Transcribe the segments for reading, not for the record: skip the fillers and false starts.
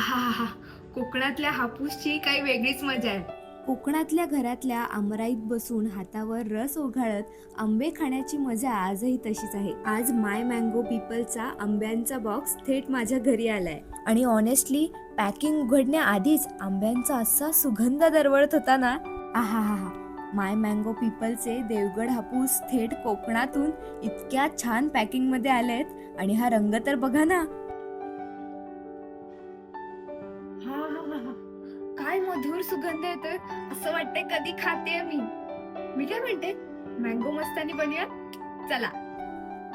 आहा, कोकणातल्या हापूसची काही वेगळीच मजा आहे. कोकणातल्या घरातल्या आमराईत बसून हातावर रस ओघाळत आंबे खाण्याची मजा आजही तशीच आहे. आज माय मँगो पीपलचा आंब्यांचा बॉक्स थेट माझ्या घरी आलाय आणि ऑनेस्टली पॅकिंग उघडण्याआधीच आंब्यांचा असा सुगंध दरवळत होता ना. आहा, माय मँगो पीपलचे देवगड हापूस थेट कोकणातून इतक्या छान पॅकिंग मध्ये आलेत आणि हा रंग तर बघा ना. हा, काय मधुर सुगंध येतोय. असं वाटतंय कधी खाते मी काय म्हणते, मँगो मस्तानी बनूया चला.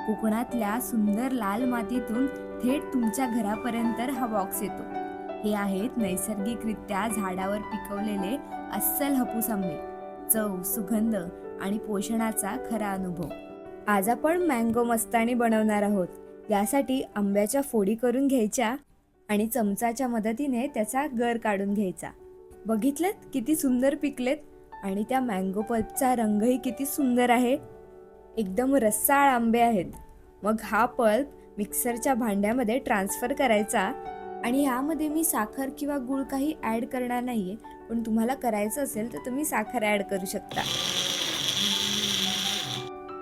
कोकणातल्या सुंदर लाल मातीतून थेट तुमच्या घरापर्यंत हा बॉक्स येतो. हे आहेत नैसर्गिकरित्या झाडावर पिकवलेले अस्सल हापूस आंबे. चव, सुगंध आणि पोषणाचा खरा अनुभव. आज आपण मँगो मस्तानी बनवणार आहोत. यासाठी आंब्याच्या फोडी करून घ्यायच्या आणि चमचाच्या मदतीने त्याचा गर काढून घ्यायचा. बघितलेत किती सुंदर पिकलेत आणि त्या मँगो पल्पचा रंगही किती सुंदर आहे. एकदम रसाळ आंबे आहेत. मग हा पल्प मिक्सरच्या भांड्यामध्ये ट्रान्सफर करायचा आणि ह्यामध्ये मी साखर किंवा गूळ काही ॲड करणार नाहीये, पण तुम्हाला करायचं असेल तर तुम्ही साखर ॲड करू शकता.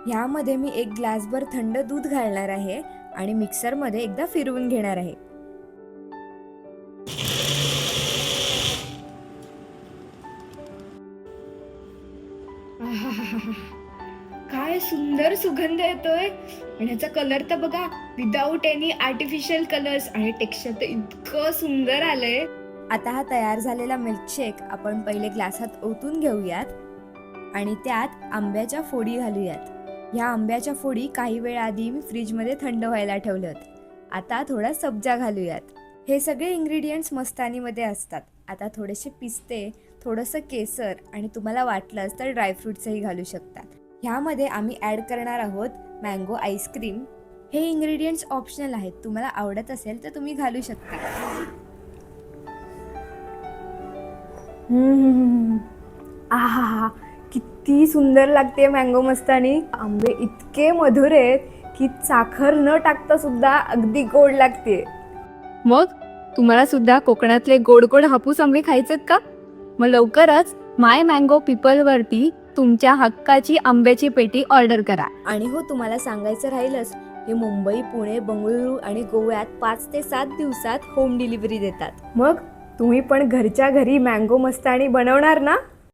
ह्यामध्ये मी 1 ग्लासभर थंड दूध घालणार आहे आणि मिक्सरमध्ये एकदा फिरवून घेणार आहे. आहाहाहा. काय सुंदर सुगंध येतोय आणि ह्याचा कलर तर बघा, विदाऊट एनी आर्टिफिशियल कलर्स, आणि टेक्स्चर तर इतकं सुंदर आलंय. आता हा तयार झालेला मिल्कशेक आपण पहिले ग्लासात ओतून घेऊयात आणि त्यात आंब्याच्या फोडी घालूयात. ह्या आंब्याच्या फोडी काही वेळ आधी मी फ्रीजमध्ये थंड व्हायला ठेवले होते. आता थोडा सब्जा घालूयात. हे सगळे इंग्रेडियंट्स मस्तानीमध्ये असतात. आता थोडेसे पिस्ते, थोडंसं केसर आणि तुम्हाला वाटलंच तर ड्रायफ्रुट्सही घालू शकता. ह्यामध्ये आम्ही ॲड करणार आहोत मँगो आईस्क्रीम. हे इंग्रेडियंट्स ऑप्शनल आहेत. तुम्हाला आवडत असेल तर तुम्ही घालू शकता. आहा, किती सुंदर लागते मँगो मस्तानी. आंबे इतके मधुर आहेत की साखर न टाकता सुद्धा अगदी गोड लागते. मग तुम्हाला सुद्धा कोकणातले गोड गोड हापूस आंबे खायचेत का? मग लवकरच माय मँगो पीपल वरती तुमच्या हक्काची आंब्याची पेटी ऑर्डर करा. आणि हो, तुम्हाला सांगायचं राहिलंच, हे मुंबई, पुणे, बंगळुरू आणि गोव्यात 5 ते 7 दिवसात होम डिलिव्हरी देतात. मग तुम्ही पण घरच्या घरी मँगो मस्तानी बनवणार ना?